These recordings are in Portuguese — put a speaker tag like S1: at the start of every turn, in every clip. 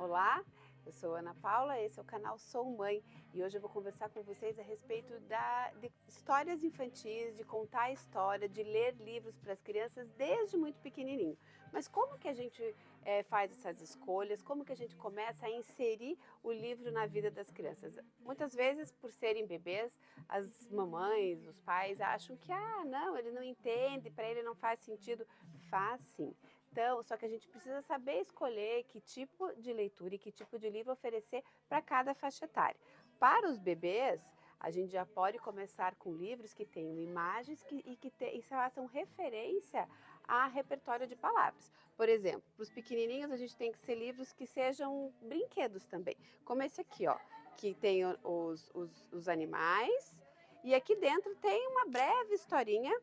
S1: Olá, eu sou Ana Paula, esse é o canal Sou Mãe e hoje eu vou conversar com vocês a respeito de histórias infantis, de contar história, de ler livros para as crianças desde muito pequenininho. Mas como que a gente faz essas escolhas, como que a gente começa a inserir o livro na vida das crianças? Muitas vezes, por serem bebês, as mamães, os pais acham que, não, ele não entende, para ele não faz sentido. Faz sim. Então, só que a gente precisa saber escolher que tipo de leitura e que tipo de livro oferecer para cada faixa etária. Para os bebês, a gente já pode começar com livros que tenham imagens e façam referência a repertório de palavras. Por exemplo, para os pequenininhos a gente tem que ser livros que sejam brinquedos também, como esse aqui, ó, que tem os animais e aqui dentro tem uma breve historinha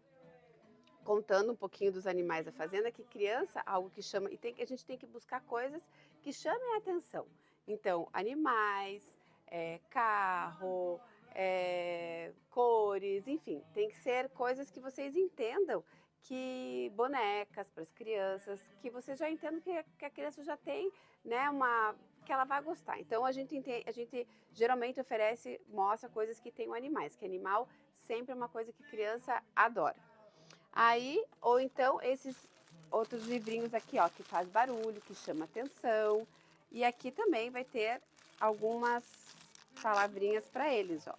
S1: contando um pouquinho dos animais da fazenda, que criança, algo que chama, a gente tem que buscar coisas que chamem a atenção. Então, animais, carro, cores, enfim, tem que ser coisas que vocês entendam, que bonecas para as crianças, que vocês já entendam que a criança já tem, né, que ela vai gostar. Então a gente geralmente mostra coisas que tenham animais, que animal sempre é uma coisa que criança adora. Aí, ou então esses outros livrinhos aqui, ó, que faz barulho, que chama atenção. E aqui também vai ter algumas palavrinhas para eles, ó.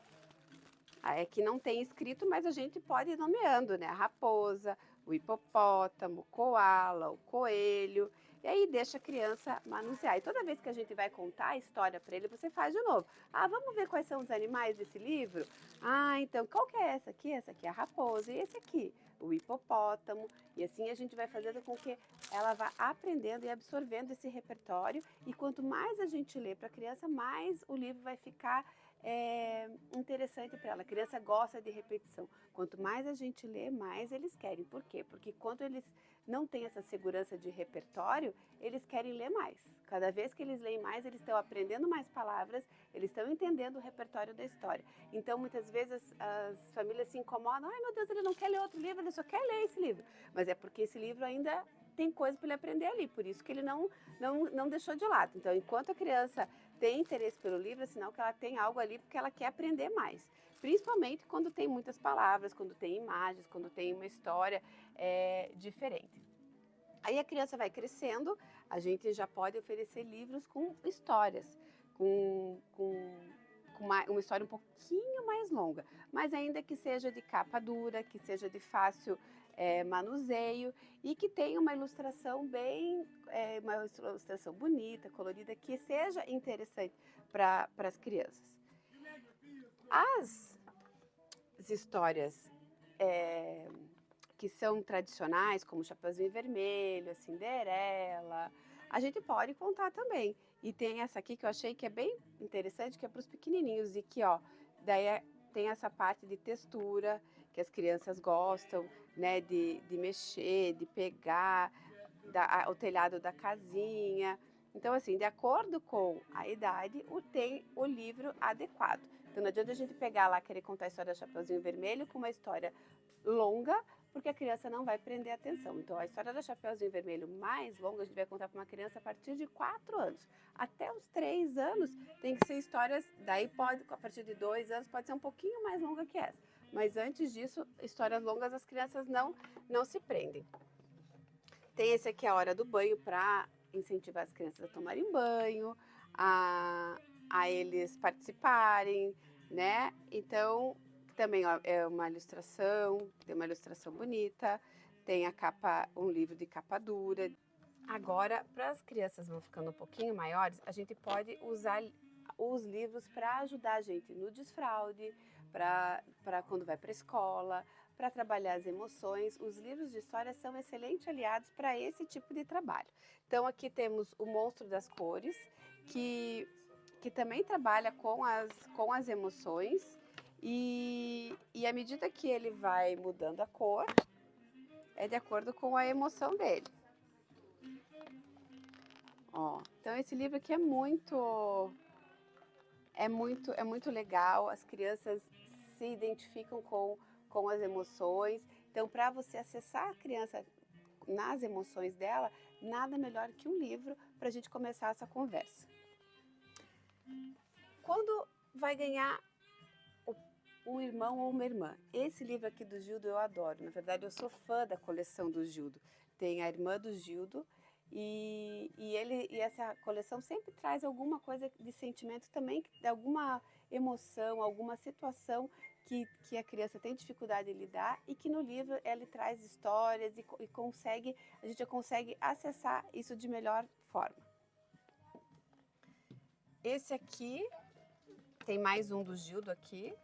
S1: Aqui não tem escrito, mas a gente pode ir nomeando, né? A raposa, o hipopótamo, o coala, o coelho. E aí deixa a criança manusear. E toda vez que a gente vai contar a história para ele, você faz de novo. Vamos ver quais são os animais desse livro? Então, qual que é essa aqui? Essa aqui é a raposa. E esse aqui? O hipopótamo. E assim a gente vai fazendo com que ela vá aprendendo e absorvendo esse repertório. E quanto mais a gente lê para a criança, mais o livro vai ficar interessante para ela. A criança gosta de repetição. Quanto mais a gente lê, mais eles querem. Por quê? Porque quando eles não têm essa segurança de repertório, eles querem ler mais. Cada vez que eles leem mais, eles estão aprendendo mais palavras, eles estão entendendo o repertório da história. Então, muitas vezes, as famílias se incomodam. Ai, meu Deus, ele não quer ler outro livro, ele só quer ler esse livro. Mas é porque esse livro ainda tem coisa para ele aprender ali, por isso que ele não deixou de lado. Então, enquanto a criança tem interesse pelo livro, é sinal que ela tem algo ali porque ela quer aprender mais. Principalmente quando tem muitas palavras, quando tem imagens, quando tem uma história diferente. Aí a criança vai crescendo, a gente já pode oferecer livros com histórias, com uma história um pouquinho mais longa, mas ainda que seja de capa dura, que seja de fácil manuseio e que tenha uma ilustração uma ilustração bonita, colorida, que seja interessante para as crianças. As histórias que são tradicionais, como Chapeuzinho Vermelho, a Cinderela, a gente pode contar também. E tem essa aqui que eu achei que é bem interessante, que é para os pequenininhos e que, ó, daí tem essa parte de textura que as crianças gostam, né, de mexer, de pegar o telhado da casinha. Então, assim, de acordo com a idade, tem o livro adequado. Então, não adianta a gente pegar lá, querer contar a história do Chapeuzinho Vermelho com uma história longa, porque a criança não vai prender atenção. Então, a história do Chapeuzinho Vermelho mais longa, a gente vai contar para uma criança a partir de 4 anos. Até os 3 anos tem que ser histórias, daí pode, a partir de 2 anos, pode ser um pouquinho mais longa que essa. Mas antes disso, histórias longas as crianças não se prendem. Tem esse aqui, a hora do banho, para incentivar as crianças a tomarem banho, a eles participarem, né? Então, também ó, é uma ilustração, tem uma ilustração bonita, tem a capa, um livro de capa dura. Agora, para as crianças vão ficando um pouquinho maiores, a gente pode usar os livros para ajudar a gente no desfraude, para quando vai para a escola, para trabalhar as emoções. Os livros de história são excelentes aliados para esse tipo de trabalho. Então aqui temos o Monstro das Cores, que também trabalha com as emoções e à medida que ele vai mudando a cor, é de acordo com a emoção dele. Ó, então esse livro aqui é muito legal, as crianças se identificam com as emoções. Então, para você acessar a criança nas emoções dela, nada melhor que um livro para a gente começar essa conversa. Quando vai ganhar um irmão ou uma irmã? Esse livro aqui do Gildo eu adoro. Na verdade, eu sou fã da coleção do Gildo. Tem a irmã do Gildo e essa coleção sempre traz alguma coisa de sentimento também, de alguma emoção, alguma situação que a criança tem dificuldade de lidar e que no livro ele traz histórias e a gente consegue acessar isso de melhor forma. Esse aqui, tem mais um do Gildo aqui,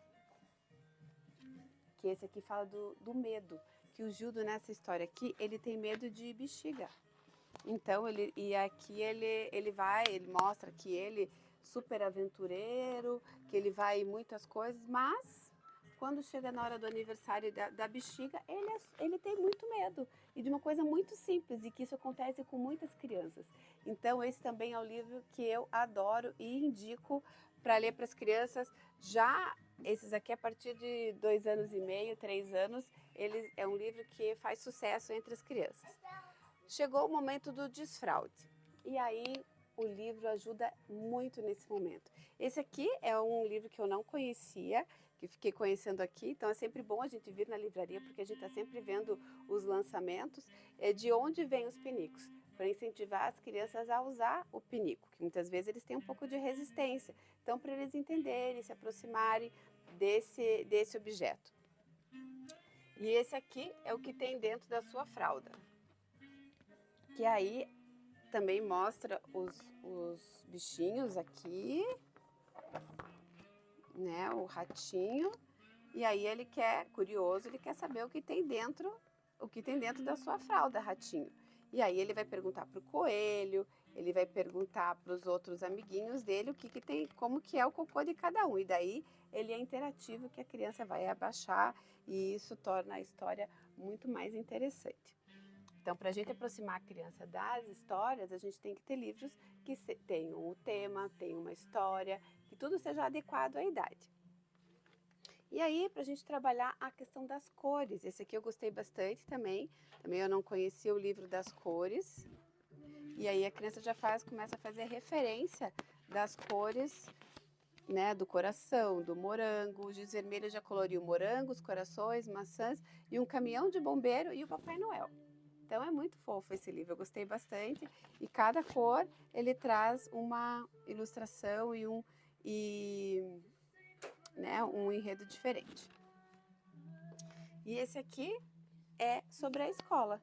S1: que esse aqui fala do medo, que o Gildo nessa história aqui, ele tem medo de bexiga. Então, ele mostra que ele super aventureiro, que ele vai em muitas coisas, mas quando chega na hora do aniversário da bexiga, ele tem muito medo. E de uma coisa muito simples, e que isso acontece com muitas crianças. Então, esse também é um livro que eu adoro e indico para ler para as crianças. Já esses aqui, a partir de 2 anos e meio, 3 anos, é um livro que faz sucesso entre as crianças. Chegou o momento do desfraude. E aí o livro ajuda muito nesse momento. Esse aqui é um livro que eu não conhecia, que fiquei conhecendo aqui. Então é sempre bom a gente vir na livraria, porque a gente está sempre vendo os lançamentos. De onde vêm os pinicos? Para incentivar as crianças a usar o pinico, que muitas vezes eles têm um pouco de resistência. Então, para eles entenderem, se aproximarem desse objeto. E esse aqui é o que tem dentro da sua fralda. Que aí também mostra os bichinhos aqui, né, o ratinho, e aí ele curioso, ele quer saber o que tem dentro da sua fralda, ratinho. E aí ele vai perguntar para o coelho, ele vai perguntar para os outros amiguinhos dele o que tem, como que é o cocô de cada um. E daí ele é interativo, que a criança vai abaixar, e isso torna a história muito mais interessante. Então, para a gente aproximar a criança das histórias, a gente tem que ter livros que tenham o tema, tenham uma história, que tudo seja adequado à idade. E aí, para a gente trabalhar a questão das cores, esse aqui eu gostei bastante também. Também eu não conhecia o livro das cores. E aí a criança já começa a fazer referência das cores, né, do coração, do morango. O giz vermelho já coloriu morangos, corações, maçãs e um caminhão de bombeiro e o Papai Noel. Então é muito fofo esse livro, eu gostei bastante. E cada cor ele traz uma ilustração né, um enredo diferente. E esse aqui é sobre a escola,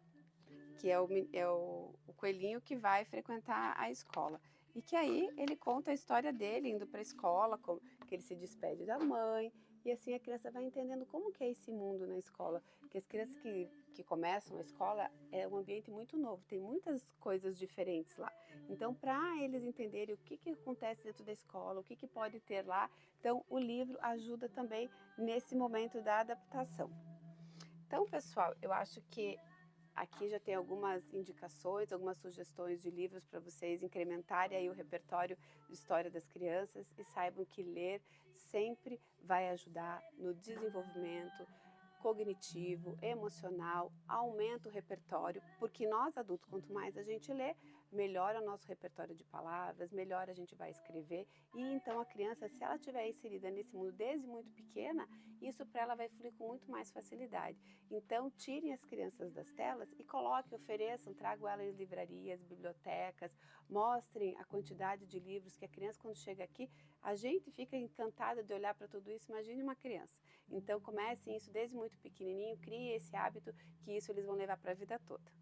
S1: que é o coelhinho que vai frequentar a escola. E que aí ele conta a história dele indo para a escola, que ele se despede da mãe. E assim a criança vai entendendo como que é esse mundo na escola. Porque as crianças que começam a escola é um ambiente muito novo, tem muitas coisas diferentes lá. Então, para eles entenderem o que acontece dentro da escola, o que pode ter lá, então o livro ajuda também nesse momento da adaptação. Então, pessoal, eu acho que aqui já tem algumas indicações, algumas sugestões de livros para vocês incrementarem aí o repertório de história das crianças e saibam que ler sempre vai ajudar no desenvolvimento cognitivo, emocional, aumenta o repertório, porque nós adultos, quanto mais a gente lê, melhora o nosso repertório de palavras, melhor a gente vai escrever e então a criança, se ela estiver inserida nesse mundo desde muito pequena, isso para ela vai fluir com muito mais facilidade. Então, tirem as crianças das telas e coloquem, ofereçam, tragam elas em livrarias, bibliotecas, mostrem a quantidade de livros que a criança, quando chega aqui, a gente fica encantada de olhar para tudo isso, imagine uma criança. Então, comecem isso desde muito pequenininho, criem esse hábito, que isso eles vão levar para a vida toda.